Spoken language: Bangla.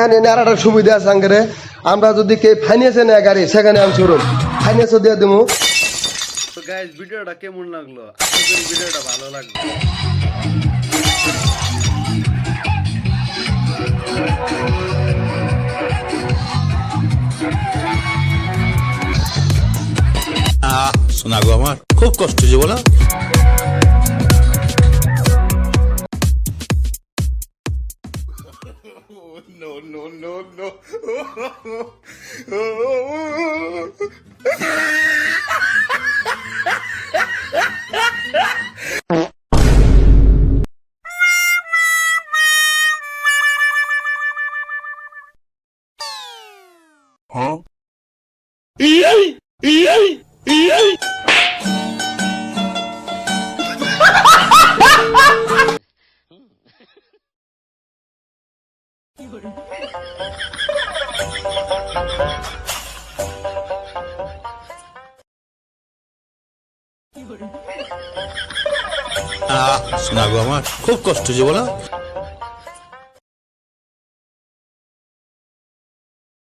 এখানে আর একটা সুবিধা আছে আঙ্গারে, আমরা যদি কে ফাইন্যান্সে নেয় গাড়ি সেখানে আমি শোরুম ফাইন্যান্সও দিয়ে দেবো। তো গাইস ভিডিওটা কেমন লাগলো? আশা করি ভিডিওটা ভালো লাগলো। শোনা গো আমার খুব কষ্ট যে বলো। No, no, no, no. Huh? শোনা গো আমার খুব কষ্ট যে বলো।